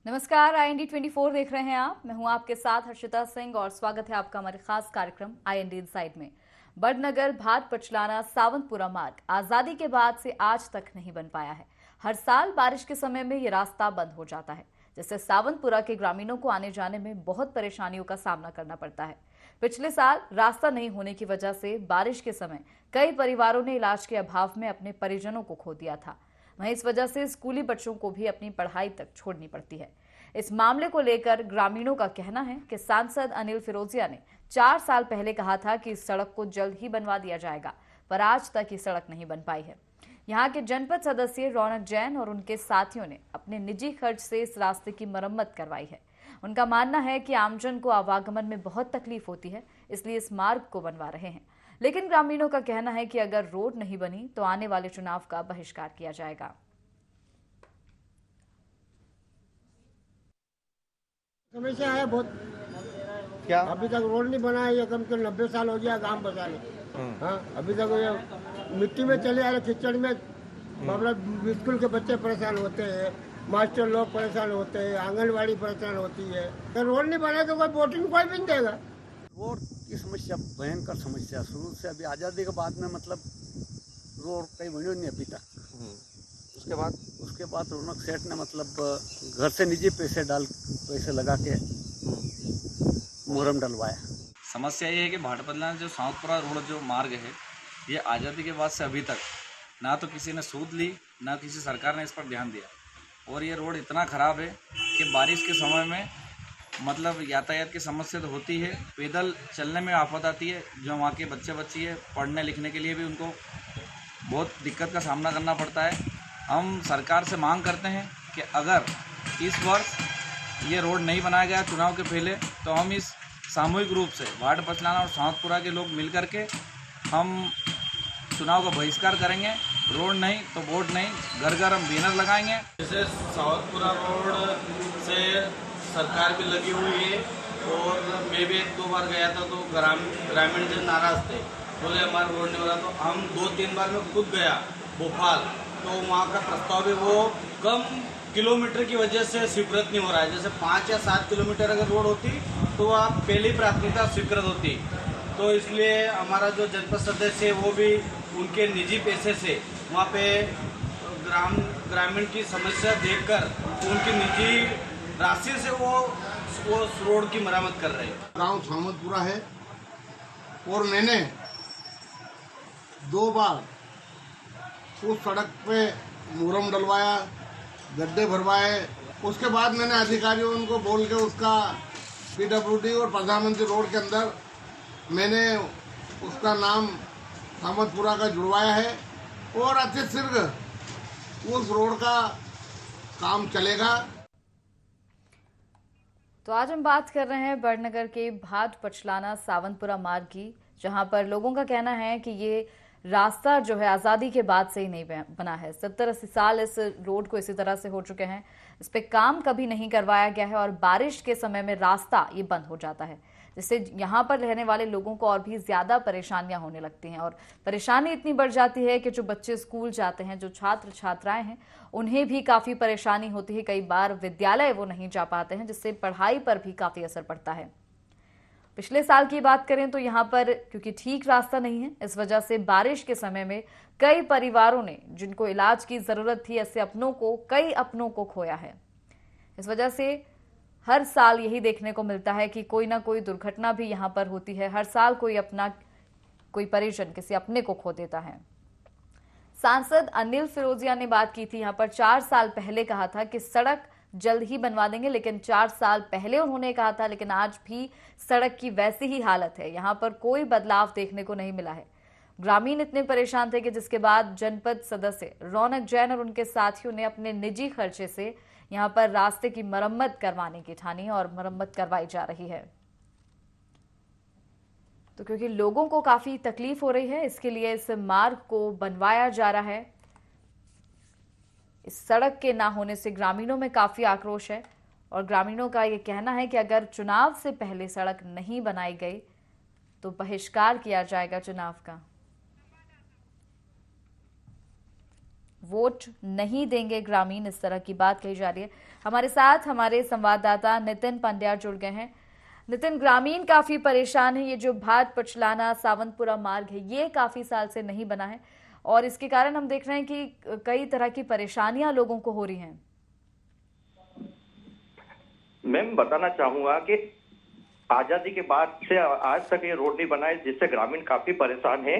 नमस्कार, IND 24 देख रहे हैं आप। मैं हूं आपके साथ हर्षिता सिंह और स्वागत है आपका हमारे खास कार्यक्रम IND इनसाइड में। बड़नगर भाट पचलाना सावंतपुरा मार्ग आजादी के बाद से आज तक नहीं बन पाया है। हर साल बारिश के समय में ये रास्ता बंद हो जाता है, जिससे सावंतपुरा के ग्रामीणों को आने जाने में बहुत परेशानियों का सामना करना पड़ता है। पिछले साल रास्ता नहीं होने की वजह से बारिश के समय कई परिवारों ने इलाज के अभाव में अपने परिजनों को खो दिया था। वहीं इस वजह से स्कूली बच्चों को भी अपनी पढ़ाई तक छोड़नी पड़ती है। इस मामले को लेकर ग्रामीणों का कहना है कि सांसद अनिल फिरोजिया ने 4 साल पहले कहा था कि इस सड़क को जल्द ही बनवा दिया जाएगा, पर आज तक ये सड़क नहीं बन पाई है। यहाँ के जनपद सदस्य रौनक जैन और उनके साथियों ने अपने निजी खर्च से इस रास्ते की मरम्मत करवाई है। उनका मानना है कि आमजन को आवागमन में बहुत तकलीफ होती है, इसलिए इस मार्ग को बनवा रहे हैं। लेकिन ग्रामीणों का कहना है कि अगर रोड नहीं बनी तो आने वाले चुनाव का बहिष्कार किया जाएगा। समस्या है बहुत। क्या अभी तक रोड नहीं बना है, ये कम से कम 90 साल हो गया गांव बसाने। हाँ, अभी तक ये मिट्टी में चले आ रहे, कीचड़ में। मतलब स्कूल के बच्चे परेशान होते हैं, मास्टर लोग परेशान होते हैं, आंगनवाड़ी परेशान होती है। तो रोड नहीं बना तो कोई वोटिंग कोई भी नहीं देगा। रोड की समस्या भयंकर समस्या शुरू से अभी आज़ादी के बाद में मतलब रोड कहीं बनी नहीं अभी तक। उसके बाद रौनक सेठ ने मतलब घर से निजी पैसे लगा के मुहर्रम डलवाया। समस्या ये है कि भाटपल्ला जो सावंतपुरा रोड जो मार्ग है, ये आज़ादी के बाद से अभी तक ना तो किसी ने सूद ली, ना किसी सरकार ने इस पर ध्यान दिया। और ये रोड इतना ख़राब है कि बारिश के समय में मतलब यातायात की समस्या तो होती है, पैदल चलने में आफत आती है। जो वहाँ के बच्ची है, पढ़ने लिखने के लिए भी उनको बहुत दिक्कत का सामना करना पड़ता है। हम सरकार से मांग करते हैं कि अगर इस वर्ष ये रोड नहीं बनाया गया चुनाव के पहले, तो हम इस सामूहिक रूप से भाट पचलाना और सावंतपुरा के लोग मिल करके हम चुनाव का बहिष्कार करेंगे। रोड नहीं तो वोट नहीं, घर घर हम बैनर लगाएंगे। जैसे सावंतपुरा रोड से सरकार भी लगी हुई है और मैं भी 1-2 बार गया था तो ग्रामीण जन नाराज थे, बोले हमारा रोड नहीं बना। तो हम 2-3 बार में खुद गया भोपाल, तो वहाँ का प्रस्ताव है वो कम किलोमीटर की वजह से स्वीकृत नहीं हो रहा है। जैसे 5 या 7 किलोमीटर अगर रोड होती तो आप पहली प्राथमिकता स्वीकृत होती। तो इसलिए हमारा जो जनपद सदस्य है वो भी उनके निजी पैसे से वहाँ पे ग्रामीण की समस्या देखकर उनकी निजी राशि से वो रोड की मरम्मत कर रहे हैं। गांव सावंतपुरा है और मैंने 2 बार उस सड़क पे मुहर्रम डलवाया, गड्ढे भरवाए। उसके बाद मैंने अधिकारियों उनको बोल के उसका PWD और प्रधानमंत्री रोड के अंदर मैंने उसका नाम सावंतपुरा का जुड़वाया है और अतिशीघ्र उस रोड का काम चलेगा। तो आज हम बात कर रहे हैं बड़नगर के भाट पचलाना सावंतपुरा मार्ग की, जहां पर लोगों का कहना है कि ये रास्ता जो है आज़ादी के बाद से ही नहीं बना है। 70-80 साल इस रोड को इसी तरह से हो चुके हैं, इस पे काम कभी नहीं करवाया गया है और बारिश के समय में रास्ता ये बंद हो जाता है, जिससे यहाँ पर रहने वाले लोगों को और भी ज़्यादा परेशानियां होने लगती हैं। और परेशानी इतनी बढ़ जाती है कि जो बच्चे स्कूल जाते हैं, जो छात्र छात्राएं हैं, उन्हें भी काफ़ी परेशानी होती है। कई बार विद्यालय वो नहीं जा पाते हैं, जिससे पढ़ाई पर भी काफ़ी असर पड़ता है। पिछले साल की बात करें तो यहाँ पर क्योंकि ठीक रास्ता नहीं है, इस वजह से बारिश के समय में कई परिवारों ने जिनको इलाज की जरूरत थी, ऐसे कई अपनों को खोया है। इस वजह से हर साल यही देखने को मिलता है कि कोई ना कोई दुर्घटना भी यहाँ पर होती है। हर साल कोई परिजन किसी अपने को खो देता है। सांसद अनिल फिरोजिया ने बात की थी यहाँ पर। 4 साल पहले कहा था कि सड़क जल्द ही बनवा देंगे, लेकिन 4 साल पहले उन्होंने कहा था, लेकिन आज भी सड़क की वैसी ही हालत है। यहाँ पर कोई बदलाव देखने को नहीं मिला है। ग्रामीण इतने परेशान थे कि जिसके बाद जनपद सदस्य रौनक जैन और उनके साथियों ने अपने निजी खर्चे से यहाँ पर रास्ते की मरम्मत करवाने की ठानी और मरम्मत करवाई जा रही है। तो क्योंकि लोगों को काफी तकलीफ हो रही है, इसके लिए इस मार्ग को बनवाया जा रहा है। इस सड़क के ना होने से ग्रामीणों में काफी आक्रोश है और ग्रामीणों का यह कहना है कि अगर चुनाव से पहले सड़क नहीं बनाई गई तो बहिष्कार किया जाएगा चुनाव का। वोट नहीं देंगे ग्रामीण, इस तरह की बात कही जा रही है। हमारे साथ हमारे संवाददाता नितिन पंड्या जुड़ गए हैं। नितिन, ग्रामीण काफी परेशान है। ये जो भाट पचलाना सावंतपुरा मार्ग है, ये काफी साल से नहीं बना है और इसके कारण हम देख रहे हैं कि कई तरह की परेशानियां लोगों को हो रही हैं। मैं बताना चाहूंगा कि आजादी के बाद से आज तक ये रोड नहीं बना है, जिससे ग्रामीण काफी परेशान है।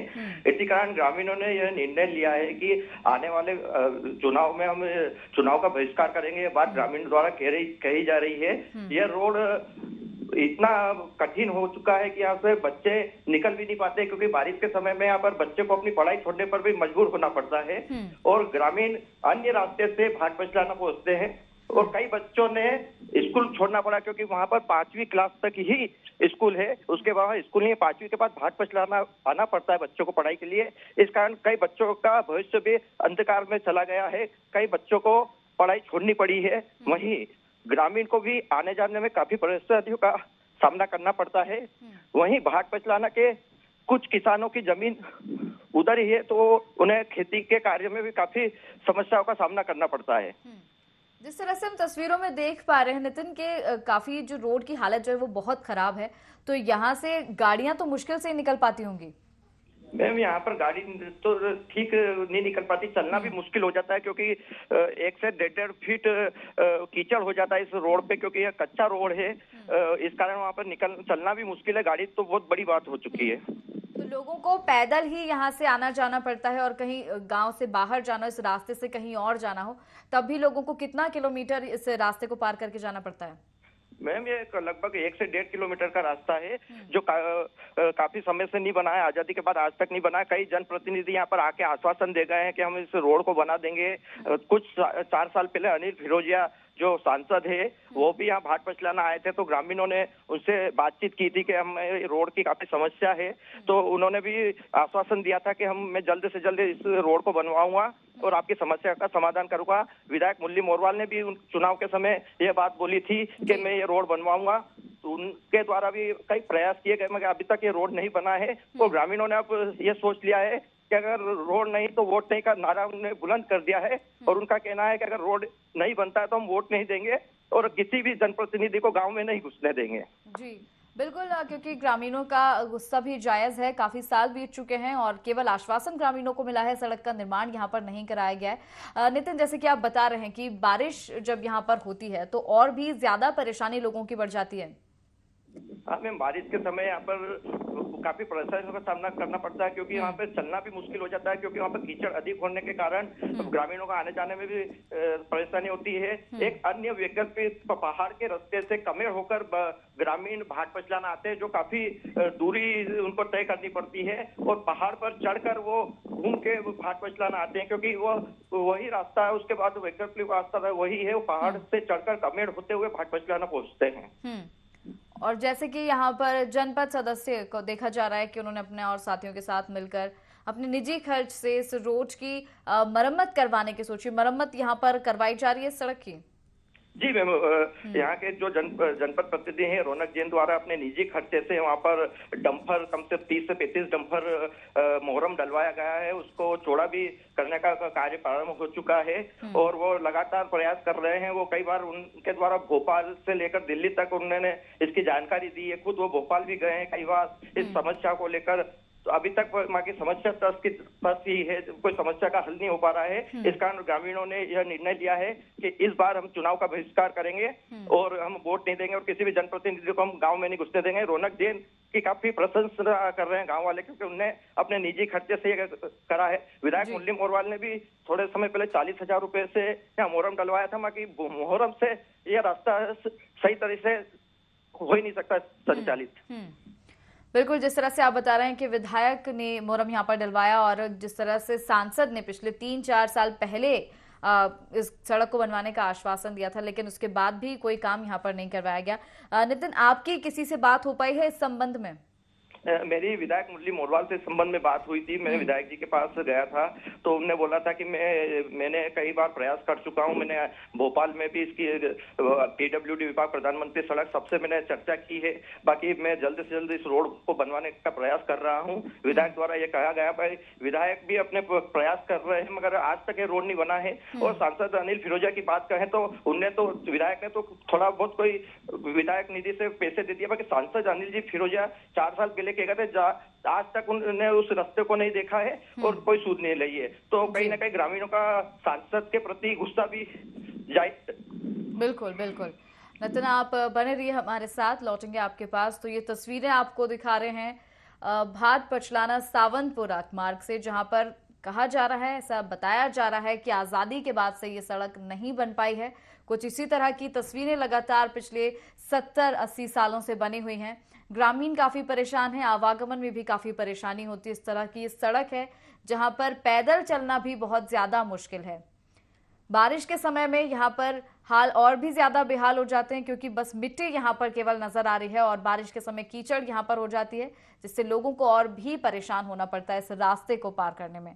इसी कारण ग्रामीणों ने यह निर्णय लिया है कि आने वाले चुनाव में हम चुनाव का बहिष्कार करेंगे। ये बात ग्रामीण द्वारा कही जा रही है। यह रोड इतना कठिन हो चुका है कि यहाँ से बच्चे निकल भी नहीं पाते, क्योंकि बारिश के समय में यहाँ पर बच्चे को अपनी पढ़ाई छोड़ने पर भी मजबूर होना पड़ता है और ग्रामीण अन्य रास्ते से भाट पचलाना पहुंचते हैं और कई बच्चों ने स्कूल छोड़ना पड़ा, क्योंकि वहां पर 5वीं क्लास तक ही स्कूल है। उसके बाद स्कूल नहीं है, 5वीं के बाद भाट पचलाना आना पड़ता है बच्चों को पढ़ाई के लिए। इस कारण कई बच्चों का भविष्य भी अंधकार में चला गया है, कई बच्चों को पढ़ाई छोड़नी पड़ी है। वहीं ग्रामीण को भी आने जाने में काफी परेशानियों का सामना करना पड़ता है। वहीं भाट पचलाना के कुछ किसानों की जमीन उधर ही है, तो उन्हें खेती के कार्य में भी काफी समस्याओं का सामना करना पड़ता है। जिस तरह से हम तस्वीरों में देख पा रहे हैं नितिन के, काफी जो रोड की हालत जो है वो बहुत खराब है, तो यहाँ से गाड़ियां तो मुश्किल से निकल पाती होंगी। मैम, यहाँ पर गाड़ी तो ठीक नहीं निकल पाती, चलना भी मुश्किल हो जाता है, क्योंकि 1 से 1.5 फीट कीचड़ हो जाता है इस रोड पे, क्योंकि यह कच्चा रोड है। इस कारण वहाँ पर चलना भी मुश्किल है। गाड़ी तो बहुत बड़ी बात हो चुकी है। तो लोगों को पैदल ही यहाँ से आना जाना पड़ता है और कहीं गांव से बाहर जाना, इस रास्ते से कहीं और जाना हो, तब भी लोगों को कितना किलोमीटर इस रास्ते को पार करके जाना पड़ता है? मैम, ये लगभग 1 से 1.5 किलोमीटर का रास्ता है, जो काफी समय से नहीं बना है। आजादी के बाद आज तक नहीं बना है। कई जनप्रतिनिधि यहाँ पर आके आश्वासन दे गए हैं कि हम इस रोड को बना देंगे। कुछ 4 साल पहले अनिल फिरोजिया जो सांसद है, वो भी यहाँ भाट पचलाना आए थे, तो ग्रामीणों ने उनसे बातचीत की थी कि हम रोड की काफी समस्या है, तो उन्होंने भी आश्वासन दिया था कि मैं जल्द से जल्द इस रोड को बनवाऊंगा और आपकी समस्या का समाधान करूंगा। विधायक मुरली मोरवाल ने भी चुनाव के समय यह बात बोली थी कि मैं ये रोड बनवाऊंगा। तो उनके द्वारा भी कई प्रयास किए गए, मगर अभी तक ये रोड नहीं बना है। तो ग्रामीणों ने अब ये सोच लिया है कि अगर रोड नहीं तो वोट नहीं का नारा उन्होंने बुलंद कर दिया है और उनका कहना है कि अगर रोड नहीं बनता है तो हम वोट नहीं देंगे और किसी भी जनप्रतिनिधि को गांव में नहीं घुसने देंगे। जी बिल्कुल, क्योंकि ग्रामीणों का गुस्सा भी जायज है। काफी साल बीत चुके हैं और केवल आश्वासन ग्रामीणों को मिला है, सड़क का निर्माण यहाँ पर नहीं कराया गया है। नितिन, जैसे कि आप बता रहे हैं कि बारिश जब यहाँ पर होती है तो और भी ज्यादा परेशानी लोगों की बढ़ जाती है। हाँ मैम, बारिश के समय यहाँ पर काफी परेशानियों का सामना करना पड़ता है, क्योंकि यहाँ पे चलना भी मुश्किल हो जाता है, क्योंकि वहाँ पर कीचड़ अधिक होने के कारण ग्रामीणों का आने जाने में भी परेशानी होती है। एक अन्य वैकल्पिक पहाड़ के रास्ते से कमेर होकर ग्रामीण भाट पचलाना आते हैं, जो काफी दूरी उनको तय करनी पड़ती है और पहाड़ पर चढ़कर वो घूम के भाट पचलाना आते हैं, क्योंकि वो वही रास्ता है। उसके बाद वैकल्पिक रास्ता वही है, वो पहाड़ से चढ़कर कमेर होते हुए भाट पचलाना पहुंचते हैं। और जैसे कि यहाँ पर जनपद सदस्य को देखा जा रहा है कि उन्होंने अपने और साथियों के साथ मिलकर अपने निजी खर्च से इस रोड की मरम्मत करवाने की सोची। मरम्मत यहाँ पर करवाई जा रही है सड़क की। जी मैम, यहाँ के जो जनपद प्रतिनिधि हैं रौनक जैन द्वारा अपने निजी खर्चे से वहाँ पर डंपर कम से 30 से 35 डंपर मोहरम डलवाया गया है। उसको चौड़ा भी करने का कार्य प्रारंभ हो चुका है और वो लगातार प्रयास कर रहे हैं। वो कई बार उनके द्वारा भोपाल से लेकर दिल्ली तक उन्होंने इसकी जानकारी दी है। खुद वो भोपाल भी गए हैं कई बार इस समस्या को लेकर। तो अभी तक वहाँ की समस्या तस ही है, कोई समस्या का हल नहीं हो पा रहा है। इस कारण ग्रामीणों ने यह निर्णय लिया है कि इस बार हम चुनाव का बहिष्कार करेंगे और हम वोट नहीं देंगे और किसी भी जनप्रतिनिधि को हम गांव में नहीं घुसने देंगे। रौनक जैन की काफी प्रशंसा कर रहे हैं गांव वाले, क्योंकि उन्होंने अपने निजी खर्चे से ये करा है। विधायक मुरली मोरवाल ने भी थोड़े समय पहले 40,000 रुपए से यहाँ मोहरम डलवाया था, बाकी मोहरम से यह रास्ता सही तरह से हो ही नहीं सकता संचालित। बिल्कुल, जिस तरह से आप बता रहे हैं कि विधायक ने मोहरम यहाँ पर डलवाया और जिस तरह से सांसद ने पिछले 3-4 साल पहले इस सड़क को बनवाने का आश्वासन दिया था, लेकिन उसके बाद भी कोई काम यहाँ पर नहीं करवाया गया। नितिन, आपकी किसी से बात हो पाई है इस संबंध में? मेरी विधायक मुरली मोरवाल से इस संबंध में बात हुई थी। मैं विधायक जी के पास गया था तो उन्होंने बोला था कि मैंने कई बार प्रयास कर चुका हूं। मैंने भोपाल में भी इसकी पीडब्ल्यूडी विभाग प्रधानमंत्री सड़क सबसे मैंने चर्चा की है। बाकी मैं जल्द से जल्द इस रोड को बनवाने का प्रयास कर रहा हूं। विधायक द्वारा ये कहा गया भाई विधायक भी अपने प्रयास कर रहे हैं मगर आज तक ये रोड नहीं बना है। और सांसद अनिल फिरोजिया की बात कहें तो विधायक ने तो थोड़ा बहुत कोई विधायक निधि से पैसे दे दिया। बाकी सांसद अनिल जी फिरोजिया 4 साल पहले कह गए थे आज तक उन्होंने उस रास्ते को नहीं देखा है और कोई सूद नहीं ली है। तो कहीं ना कहीं ग्रामीणों का सांसद के प्रति गुस्सा भी जाए। बिल्कुल बिल्कुल। नितिन, आप बने रहिए हमारे साथ, लौटेंगे आपके पास। तो ये तस्वीरें आपको दिखा रहे हैं भाट पचलाना सावंतपुरा मार्ग से, जहां पर कहा जा रहा है, ऐसा बताया जा रहा है कि आजादी के बाद से ये सड़क नहीं बन पाई है। कुछ इसी तरह की तस्वीरें लगातार पिछले 70-80 सालों से बनी हुई हैं। ग्रामीण काफी परेशान हैं, आवागमन में भी काफी परेशानी होती है। इस तरह की सड़क है जहां पर पैदल चलना भी बहुत ज्यादा मुश्किल है। बारिश के समय में यहाँ पर हाल और भी ज्यादा बेहाल हो जाते हैं क्योंकि बस मिट्टी यहाँ पर केवल नजर आ रही है और बारिश के समय कीचड़ यहाँ पर हो जाती है, जिससे लोगों को और भी परेशान होना पड़ता है इस रास्ते को पार करने में।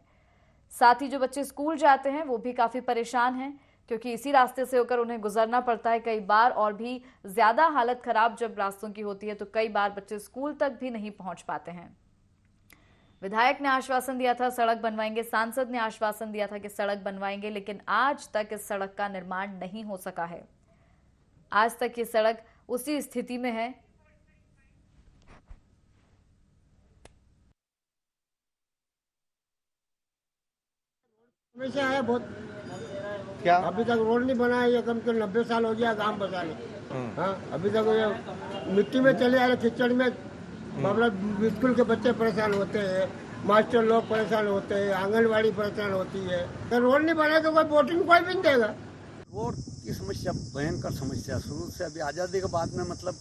साथ ही जो बच्चे स्कूल जाते हैं वो भी काफी परेशान हैं क्योंकि इसी रास्ते से होकर उन्हें गुजरना पड़ता है कई बार। और भी ज्यादा हालत खराब जब रास्तों की होती है तो कई बार बच्चे स्कूल तक भी नहीं पहुंच पाते हैं। विधायक ने आश्वासन दिया था सड़क बनवाएंगे, सांसद ने आश्वासन दिया था कि सड़क बनवाएंगे, लेकिन आज तक इस सड़क का निर्माण नहीं हो सका है। आज तक ये सड़क उसी स्थिति में है। समस्या है बहुत। क्या अभी तक रोड नहीं बना है। ये कम से कम 90 साल हो गया गांव बसाने। हाँ, अभी तक ये मिट्टी में चले आ रहे, कीचड़ में। स्कूल के बच्चे परेशान होते हैं, मास्टर लोग परेशान होते हैं, आंगनवाड़ी परेशान होती है। तो रोड नहीं बना तो कोई वोटिंग कोई भी नहीं देगा। रोड की समस्या भयंकर समस्या शुरू से अभी आज़ादी के बाद में मतलब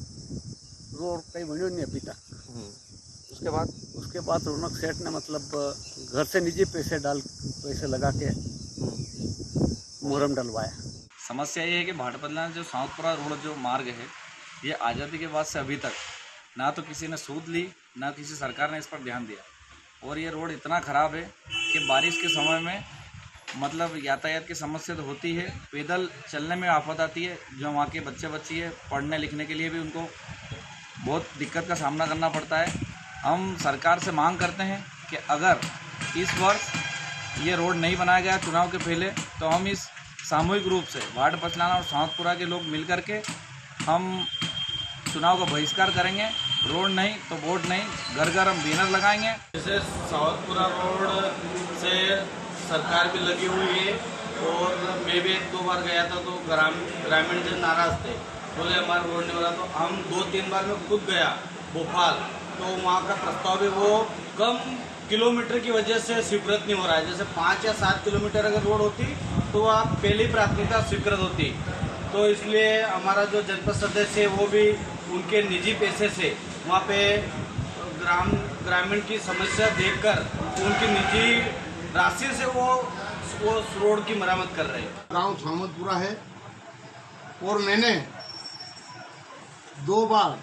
रोड कहीं बनी नहीं अभी तक। उसके बाद रौनक सेठ ने मतलब घर से निजी पैसे लगा के मुहर्रम डलवाया। समस्या ये है कि भाट पचलाना जो सावंतपुरा रोड जो मार्ग है ये आज़ादी के बाद से अभी तक ना तो किसी ने सूद ली ना किसी सरकार ने इस पर ध्यान दिया। और ये रोड इतना ख़राब है कि बारिश के समय में मतलब यातायात की समस्या तो होती है, पैदल चलने में आफत आती है। जो वहाँ के बच्ची है पढ़ने लिखने के लिए भी उनको बहुत दिक्कत का सामना करना पड़ता है। हम सरकार से मांग करते हैं कि अगर इस वर्ष ये रोड नहीं बनाया गया चुनाव के पहले तो हम इस सामूहिक रूप से भाट पचलाना और सावंतपुरा के लोग मिल करके हम चुनाव का बहिष्कार करेंगे। रोड नहीं तो वोट नहीं, घर घर हम बैनर लगाएंगे। जैसे सावंतपुरा रोड से सरकार भी लगी हुई है और मैं भी 1-2 बार गया था तो ग्रामीण जन नाराज थे, बोले हमारा रोड नहीं बना। तो हम 2-3 बार मैं खुद गया भोपाल, तो वहाँ का प्रस्ताव है वो कम किलोमीटर की वजह से स्वीकृत नहीं हो रहा है। जैसे 5 या 7 किलोमीटर अगर रोड होती तो वह पहली प्राथमिकता स्वीकृत होती। तो इसलिए हमारा जो जनपद सदस्य है वो भी उनके निजी पैसे से वहाँ पे ग्रामीण की समस्या देखकर उनकी निजी राशि से वो रोड की मरम्मत कर रहे हैं। गांव सावंतपुरा है और मैंने 2 बार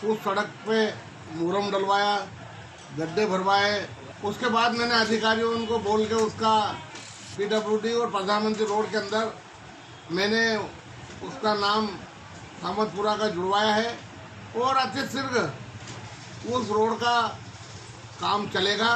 उस सड़क पे मुहर्रम डलवाया, गड्ढे भरवाए। उसके बाद मैंने अधिकारियों उनको बोल के उसका पीडब्ल्यूडी और प्रधानमंत्री रोड के अंदर मैंने उसका नाम सावंतपुरा का जुड़वाया है और अति शीघ्र उस रोड का काम चलेगा।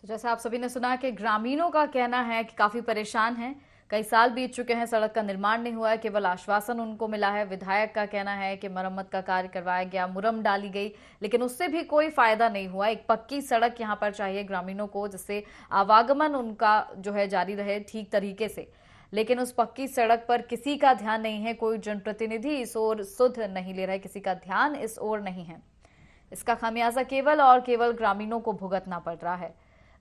तो जैसे आप सभी ने सुना कि ग्रामीणों का कहना है कि काफी परेशान हैं, कई साल बीत चुके हैं, सड़क का निर्माण नहीं हुआ है, केवल आश्वासन उनको मिला है। विधायक का कहना है कि मरम्मत का कार्य करवाया गया, मुरम डाली गई, लेकिन उससे भी कोई फायदा नहीं हुआ। एक पक्की सड़क यहाँ पर चाहिए ग्रामीणों को, जिससे आवागमन उनका जो है जारी रहे ठीक तरीके से। लेकिन उस पक्की सड़क पर किसी का ध्यान नहीं है, कोई जनप्रतिनिधि इस ओर सुध नहीं ले रहा है, किसी का ध्यान इस ओर नहीं है। इसका खामियाजा केवल और केवल ग्रामीणों को भुगतना पड़ रहा है।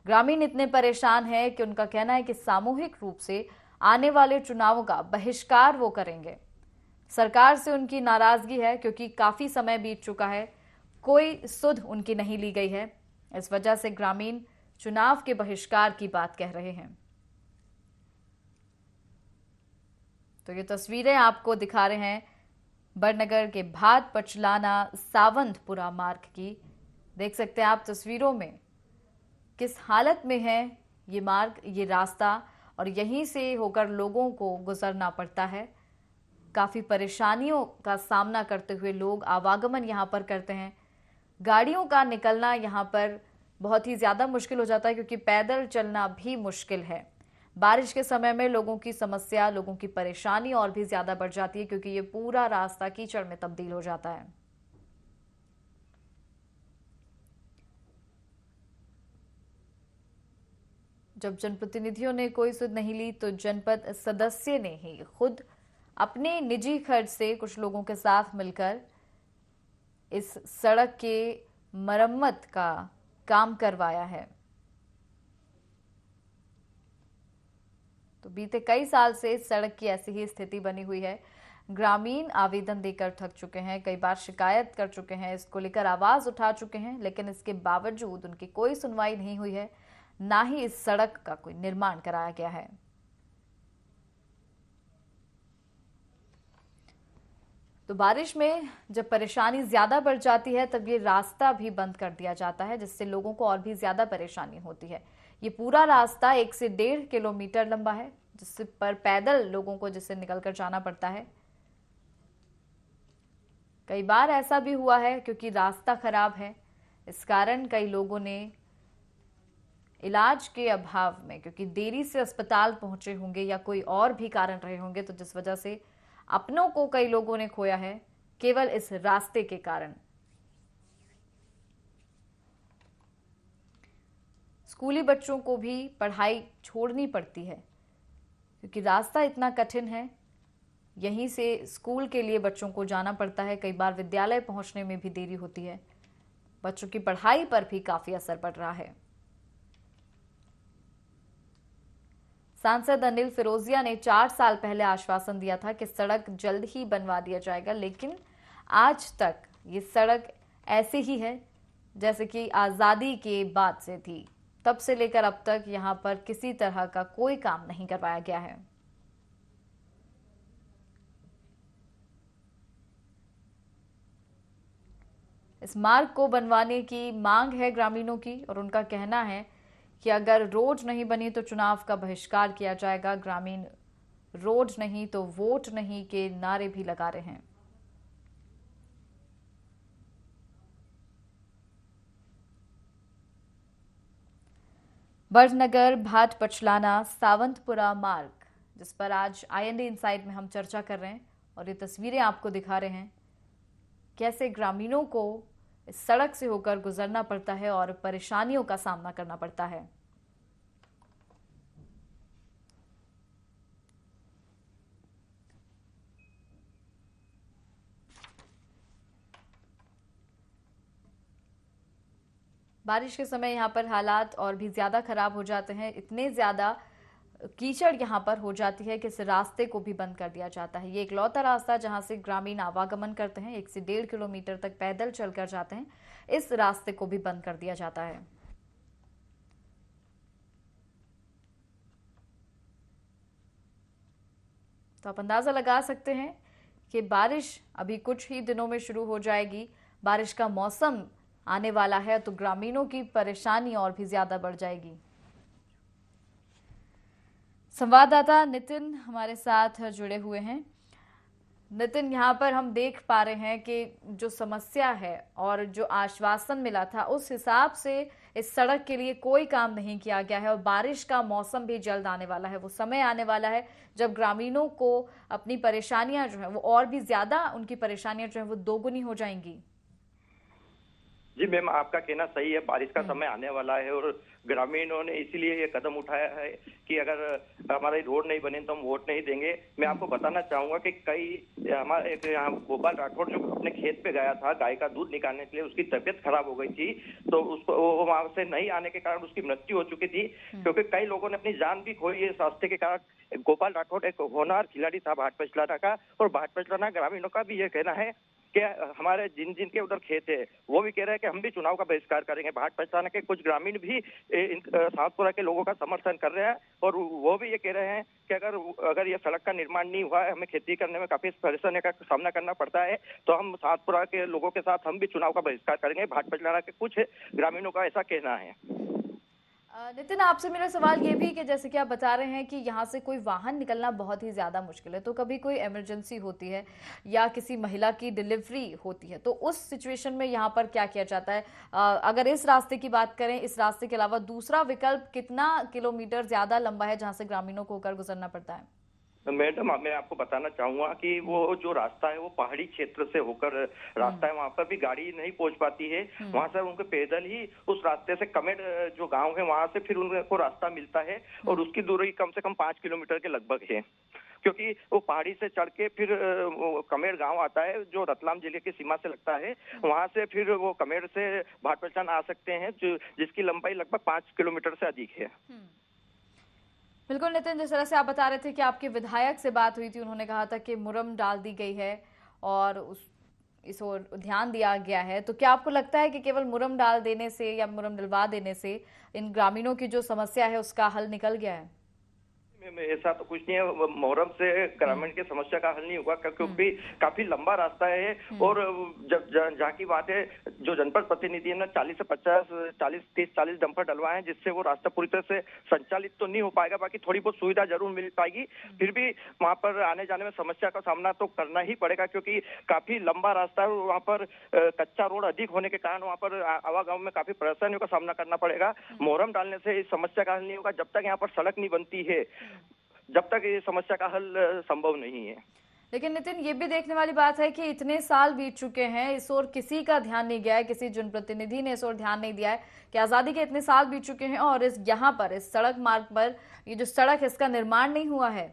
ग्रामीण इतने परेशान हैं कि उनका कहना है कि सामूहिक रूप से आने वाले चुनावों का बहिष्कार वो करेंगे। सरकार से उनकी नाराजगी है क्योंकि काफी समय बीत चुका है, कोई सुध उनकी नहीं ली गई है। इस वजह से ग्रामीण चुनाव के बहिष्कार की बात कह रहे हैं। तो ये तस्वीरें आपको दिखा रहे हैं बड़नगर के भाट पचलाना सावंतपुरा मार्ग की। देख सकते हैं आप तस्वीरों में किस हालत में है ये मार्ग, ये रास्ता, और यहीं से होकर लोगों को गुजरना पड़ता है। काफी परेशानियों का सामना करते हुए लोग आवागमन यहाँ पर करते हैं। गाड़ियों का निकलना यहाँ पर बहुत ही ज्यादा मुश्किल हो जाता है क्योंकि पैदल चलना भी मुश्किल है। बारिश के समय में लोगों की समस्या, लोगों की परेशानी और भी ज्यादा बढ़ जाती है क्योंकि ये पूरा रास्ता कीचड़ में तब्दील हो जाता है। जब जनप्रतिनिधियों ने कोई सुध नहीं ली तो जनपद सदस्य ने ही खुद अपने निजी खर्च से कुछ लोगों के साथ मिलकर इस सड़क के मरम्मत का काम करवाया है। तो बीते कई साल से इस सड़क की ऐसी ही स्थिति बनी हुई है। ग्रामीण आवेदन देकर थक चुके हैं, कई बार शिकायत कर चुके हैं, इसको लेकर आवाज उठा चुके हैं, लेकिन इसके बावजूद उनकी कोई सुनवाई नहीं हुई है, ना ही इस सड़क का कोई निर्माण कराया गया है। तो बारिश में जब परेशानी ज्यादा बढ़ जाती है तब ये रास्ता भी बंद कर दिया जाता है, जिससे लोगों को और भी ज्यादा परेशानी होती है। ये पूरा रास्ता 1 से 1.5 किलोमीटर लंबा है, जिससे पर पैदल लोगों को जिससे निकलकर जाना पड़ता है। कई बार ऐसा भी हुआ है क्योंकि रास्ता खराब है, इस कारण कई लोगों ने इलाज के अभाव में, क्योंकि देरी से अस्पताल पहुंचे होंगे या कोई और भी कारण रहे होंगे, तो जिस वजह से अपनों को कई लोगों ने खोया है केवल इस रास्ते के कारण। स्कूली बच्चों को भी पढ़ाई छोड़नी पड़ती है क्योंकि रास्ता इतना कठिन है। यहीं से स्कूल के लिए बच्चों को जाना पड़ता है, कई बार विद्यालय पहुंचने में भी देरी होती है। बच्चों की पढ़ाई पर भी काफी असर पड़ रहा है। सांसद अनिल फिरोजिया ने 4 साल पहले आश्वासन दिया था कि सड़क जल्द ही बनवा दिया जाएगा, लेकिन आज तक ये सड़क ऐसे ही है जैसे कि आजादी के बाद से थी। तब से लेकर अब तक यहां पर किसी तरह का कोई काम नहीं करवाया गया है। इस मार्ग को बनवाने की मांग है ग्रामीणों की, और उनका कहना है कि अगर रोड नहीं बनी तो चुनाव का बहिष्कार किया जाएगा। ग्रामीण रोड नहीं तो वोट नहीं के नारे भी लगा रहे हैं। बड़नगर भाट पचलाना सावंतपुरा मार्ग, जिस पर आज IND इनसाइड में हम चर्चा कर रहे हैं, और ये तस्वीरें आपको दिखा रहे हैं कैसे ग्रामीणों को इस सड़क से होकर गुजरना पड़ता है और परेशानियों का सामना करना पड़ता है। बारिश के समय यहाँ पर हालात और भी ज्यादा खराब हो जाते हैं। इतने ज्यादा कीचड़ यहाँ पर हो जाती है कि इस रास्ते को भी बंद कर दिया जाता है। ये इकलौता रास्ता जहाँ से ग्रामीण आवागमन करते हैं, 1 से 1.5 किलोमीटर तक पैदल चलकर जाते हैं, इस रास्ते को भी बंद कर दिया जाता है। तो आप अंदाजा लगा सकते हैं कि बारिश अभी कुछ ही दिनों में शुरू हो जाएगी। बारिश का मौसम आने वाला है तो ग्रामीणों की परेशानी और भी ज्यादा बढ़ जाएगी। संवाददाता नितिन हमारे साथ जुड़े हुए हैं। नितिन, यहाँ पर हम देख पा रहे हैं कि जो समस्या है और जो आश्वासन मिला था उस हिसाब से इस सड़क के लिए कोई काम नहीं किया गया है, और बारिश का मौसम भी जल्द आने वाला है। वो समय आने वाला है जब ग्रामीणों को अपनी परेशानियां जो है वो और भी ज्यादा, उनकी परेशानियां जो है वो दोगुनी हो जाएंगी। जी मैम, आपका कहना सही है। बारिश का समय आने वाला है और ग्रामीणों ने इसीलिए ये कदम उठाया है कि अगर हमारी रोड नहीं बने तो हम वोट नहीं देंगे। मैं आपको बताना चाहूंगा कि हमारे एक यहाँ गोपाल राठौड़ जो अपने खेत पे गया था गाय का दूध निकालने के लिए, उसकी तबीयत खराब हो गई थी, तो उसको वहां से नहीं आने के कारण उसकी मृत्यु हो चुकी थी, क्योंकि कई लोगों ने अपनी जान भी खोई है इस रास्ते के कारण। गोपाल राठौड़ एक होनहार खिलाड़ी था भाट पचलाना का, और भाट पचलाना ग्रामीणों का भी ये कहना है कि हमारे जिन जिन के उधर खेत है वो भी कह रहे हैं कि हम भी चुनाव का बहिष्कार करेंगे। भाट पछलाना के कुछ ग्रामीण भी सातपुरा के लोगों का समर्थन कर रहे हैं और वो भी ये कह रहे हैं कि अगर ये सड़क का निर्माण नहीं हुआ है, हमें खेती करने में काफी परेशानी का सामना करना पड़ता है, तो हम सातपुरा के लोगों के साथ हम भी चुनाव का बहिष्कार करेंगे। भाट पछलाना के कुछ ग्रामीणों का ऐसा कहना है। नितिन, आपसे मेरा सवाल ये भी कि जैसे कि आप बता रहे हैं कि यहाँ से कोई वाहन निकलना बहुत ही ज़्यादा मुश्किल है, तो कभी कोई इमरजेंसी होती है या किसी महिला की डिलीवरी होती है, तो उस सिचुएशन में यहाँ पर क्या किया जाता है? अगर इस रास्ते की बात करें, इस रास्ते के अलावा दूसरा विकल्प कितना किलोमीटर ज़्यादा लंबा है जहाँ से ग्रामीणों को होकर गुजरना पड़ता है? मैडम, मैं आपको बताना चाहूंगा कि वो जो रास्ता है वो पहाड़ी क्षेत्र से होकर रास्ता है, वहां पर भी गाड़ी नहीं पहुंच पाती है। वहां से उनको पैदल ही उस रास्ते से कमेड़ जो गांव है वहां से फिर उनको रास्ता मिलता है और उसकी दूरी कम से कम 5 किलोमीटर के लगभग है, क्योंकि वो पहाड़ी से चढ़ के फिर कमेड़ गांव आता है जो रतलाम जिले की सीमा से लगता है। वहां से फिर वो कमेड़ से भाट पछलाना आ सकते हैं, जिसकी लंबाई लगभग 5 किलोमीटर से अधिक है। बिल्कुल नितिन, जिस तरह से आप बता रहे थे कि आपके विधायक से बात हुई थी, उन्होंने कहा था कि मुरम डाल दी गई है और इस ओर ध्यान दिया गया है, तो क्या आपको लगता है कि केवल मुरम डाल देने से या मुरम डलवा देने से इन ग्रामीणों की जो समस्या है उसका हल निकल गया है? ऐसा तो कुछ नहीं है, मुहर्रम से ग्रामीण की समस्या का हल नहीं होगा, क्योंकि काफी लंबा रास्ता है और जब जहाँ की बात है, जो जनपद प्रतिनिधि ने 40 डंपर डलवाए हैं, जिससे वो रास्ता पूरी तरह से संचालित तो नहीं हो पाएगा, बाकी थोड़ी बहुत सुविधा जरूर मिल पाएगी। फिर भी वहाँ पर आने जाने में समस्या का सामना तो करना ही पड़ेगा, क्योंकि काफी लंबा रास्ता है। वहाँ पर कच्चा रोड अधिक होने के कारण वहाँ पर आवागमन में काफी परेशानियों का सामना करना पड़ेगा। मुहर्रम डालने से इस समस्या का हल नहीं होगा। जब तक यहाँ पर सड़क नहीं बनती है, जब तक ये समस्या का हल संभव नहीं है। लेकिन नितिन, ये भी देखने वाली बात है कि इतने साल बीत चुके हैं, इस ओर किसी का ध्यान नहीं गया है, किसी जनप्रतिनिधि ने इस ओर ध्यान नहीं दिया है कि आजादी के इतने साल बीत चुके हैं और यहाँ पर इस सड़क मार्ग पर ये जो सड़क है इसका निर्माण नहीं हुआ है।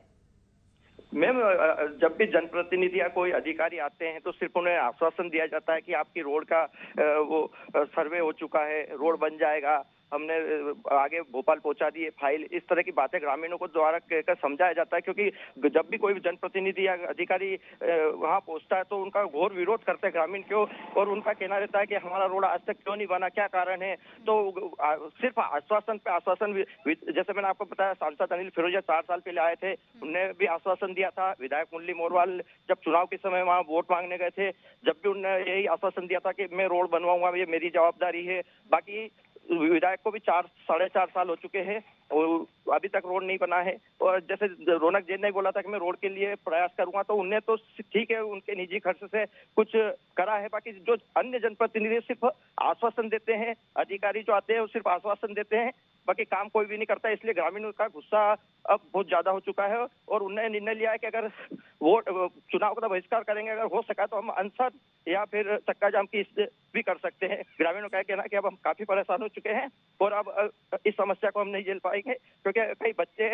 मैम, जब भी जनप्रतिनिधि या कोई अधिकारी आते हैं तो सिर्फ उन्हें आश्वासन दिया जाता है कि आपकी रोड का वो सर्वे हो चुका है, रोड बन जाएगा, हमने आगे भोपाल पहुंचा दी है फाइल। इस तरह की बातें ग्रामीणों को द्वारा कहकर समझाया जाता है, क्योंकि जब भी कोई जनप्रतिनिधि या अधिकारी वहां पहुंचता है तो उनका घोर विरोध करते हैं ग्रामीण क्यों, और उनका कहना रहता है कि हमारा रोड आज तक क्यों नहीं बना, क्या कारण है। तो सिर्फ आश्वासन पे आश्वासन, जैसे मैंने आपको बताया, सांसद अनिल फिरोजिया 4 साल पहले आए थे, उन्होंने भी आश्वासन दिया था। विधायक मुरली मोरवाल जब चुनाव के समय वहां वोट मांगने गए थे, जब भी उन्होंने यही आश्वासन दिया था कि मैं रोड बनवाऊंगा, ये मेरी जवाबदारी है। बाकी विधायक को भी 4-4.5 साल हो चुके हैं और अभी तक रोड नहीं बना है। और जैसे रौनक जैन ने बोला था कि मैं रोड के लिए प्रयास करूंगा, तो उन्हें तो ठीक है, उनके निजी खर्च से कुछ करा है। बाकी जो अन्य जनप्रतिनिधि सिर्फ आश्वासन देते हैं, अधिकारी जो आते हैं वो सिर्फ आश्वासन देते हैं, बाकी काम कोई भी नहीं करता। इसलिए ग्रामीणों का गुस्सा अब बहुत ज्यादा हो चुका है और उन्होंने निर्णय लिया है कि अगर वोट चुनाव का बहिष्कार करेंगे, अगर हो सका तो हम अनशन या फिर चक्का जाम की भी कर सकते हैं। ग्रामीणों का कहना है कि अब हम काफी परेशान हो चुके हैं और अब इस समस्या को हम नहीं झेल पाएंगे, क्योंकि कई बच्चे,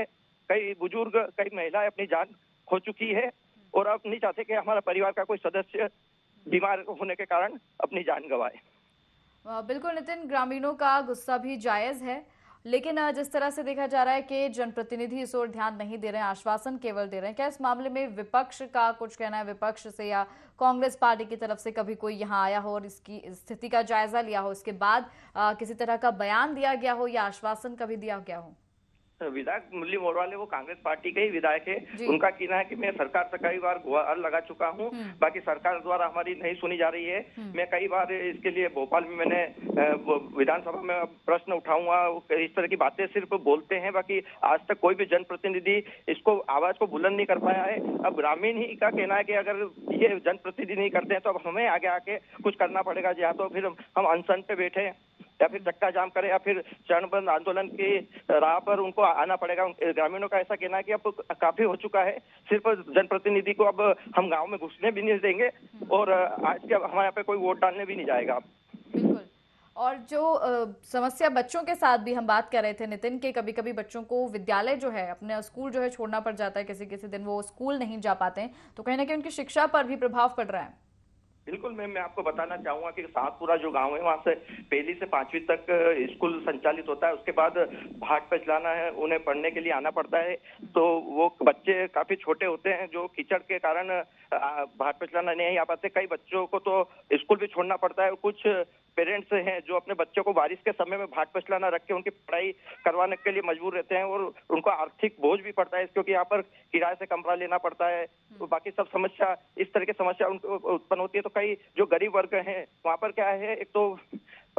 कई बुजुर्ग, कई महिलाएं अपनी जान खो चुकी है और अब नहीं चाहते कि हमारा परिवार का कोई सदस्य बीमार होने के कारण अपनी जान गंवाए। बिल्कुल नितिन, ग्रामीणों का गुस्सा भी जायज है, लेकिन जिस तरह से देखा जा रहा है कि जनप्रतिनिधि इस ओर ध्यान नहीं दे रहे हैं, आश्वासन केवल दे रहे हैं, क्या इस मामले में विपक्ष का कुछ कहना है? विपक्ष से या कांग्रेस पार्टी की तरफ से कभी कोई यहाँ आया हो और इसकी स्थिति का जायजा लिया हो, इसके बाद किसी तरह का बयान दिया गया हो या आश्वासन कभी दिया गया हो? विधायक मुरली मोरवाल वो कांग्रेस पार्टी के ही विधायक है। उनका कहना है कि मैं सरकार से कई बार गुहार लगा चुका हूं, बाकी सरकार द्वारा हमारी नहीं सुनी जा रही है। मैं कई बार इसके लिए भोपाल में मैंने विधानसभा में प्रश्न उठाऊंगा, इस तरह की बातें सिर्फ बोलते हैं, बाकी आज तक कोई भी जनप्रतिनिधि इसको आवाज को बुलंद नहीं कर पाया है। अब ग्रामीण ही का कहना है कि अगर ये जनप्रतिनिधि नहीं करते हैं तो अब हमें आगे आके कुछ करना पड़ेगा, या तो फिर हम अनशन पे बैठे या फिर चक्का जाम करें या फिर चरणबंद आंदोलन की राह पर उनको आना पड़ेगा। ग्रामीणों का ऐसा कहना है कि अब काफी हो चुका है, सिर्फ जनप्रतिनिधि को अब हम गांव में घुसने भी नहीं देंगे और आज के हमारे यहाँ पे कोई वोट डालने भी नहीं जाएगा। बिल्कुल। और जो समस्या बच्चों के साथ भी हम बात कर रहे थे नितिन, के कभी कभी बच्चों को विद्यालय जो है, अपने स्कूल जो है छोड़ना पड़ जाता है, किसी किसी दिन वो स्कूल नहीं जा पाते हैं, तो कहीं ना कहीं उनकी शिक्षा पर भी प्रभाव पड़ रहा है। बिल्कुल मैम, मैं आपको बताना चाहूंगा कि सातपुरा जो गांव है वहां से पहली से 5वीं तक स्कूल संचालित होता है। उसके बाद भाट पचलाना है, उन्हें पढ़ने के लिए आना पड़ता है। तो वो बच्चे काफी छोटे होते हैं जो कीचड़ के कारण भाट पचलाना नहीं आ पाते। कई बच्चों को तो स्कूल भी छोड़ना पड़ता है। कुछ पेरेंट्स हैं जो अपने बच्चों को बारिश के समय में भाट पचलाना रख के उनकी पढ़ाई करवाने के लिए मजबूर रहते हैं, और उनको आर्थिक बोझ भी पड़ता है क्योंकि यहाँ पर किराए से कमरा लेना पड़ता है। तो बाकी सब समस्या, इस तरह की समस्या उनको उत्पन्न होती है। तो कई जो गरीब वर्ग हैं वहाँ पर क्या है, एक तो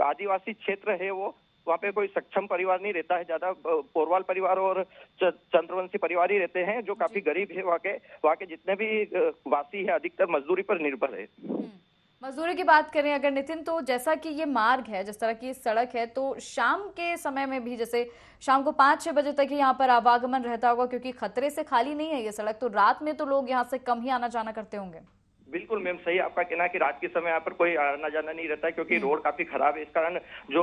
आदिवासी क्षेत्र है, वो वहाँ पे कोई सक्षम परिवार नहीं रहता है, ज्यादा पोरवाल परिवार और चंद्रवंशी परिवार ही रहते हैं जो काफी गरीब है। वहाँ के जितने भी वासी है अधिकतर मजदूरी पर निर्भर है। मजदूरी की बात करें अगर नितिन, तो जैसा कि ये मार्ग है, जिस तरह की सड़क है, तो शाम के समय में भी जैसे शाम को 5-6 बजे तक ही यहाँ पर आवागमन रहता होगा, क्योंकि खतरे से खाली नहीं है ये सड़क, तो रात में तो लोग यहाँ से कम ही आना जाना करते होंगे। बिल्कुल मैम, सही आपका कहना है कि रात के समय यहाँ पर कोई आना जाना नहीं रहता है क्योंकि रोड काफी खराब है। इस कारण जो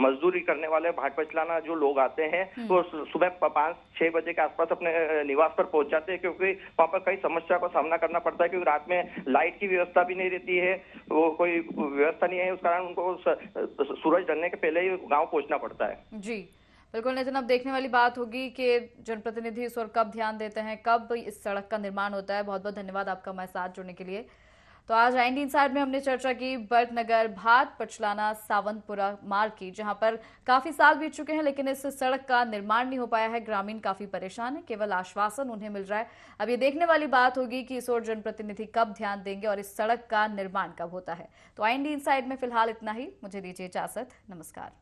मजदूरी करने वाले भाट पचलाना जो लोग आते हैं वो सुबह 5-6 बजे के आसपास अपने निवास पर पहुंच जाते हैं, क्योंकि वहाँ पर कई समस्या का सामना करना पड़ता है। क्योंकि रात में लाइट की व्यवस्था भी नहीं रहती है, वो कोई व्यवस्था नहीं है, उस कारण उनको सूरज ढलने के पहले ही गाँव पहुंचना पड़ता है। जी बिल्कुल नितिन, अब देखने वाली बात होगी कि जनप्रतिनिधि इस ओर कब ध्यान देते हैं, कब इस सड़क का निर्माण होता है। बहुत बहुत धन्यवाद आपका हमारे साथ जुड़ने के लिए। तो आज IND इनसाइड में हमने चर्चा की बड़नगर भाट पचलाना सावंतपुरा मार्ग की, जहां पर काफी साल बीत चुके हैं लेकिन इस सड़क का निर्माण नहीं हो पाया है। ग्रामीण काफी परेशान है, केवल आश्वासन उन्हें मिल रहा है। अब ये देखने वाली बात होगी कि इस ओर जनप्रतिनिधि कब ध्यान देंगे और इस सड़क का निर्माण कब होता है। तो IND इनसाइड में फिलहाल इतना ही। मुझे दीजिए इजाजत, नमस्कार।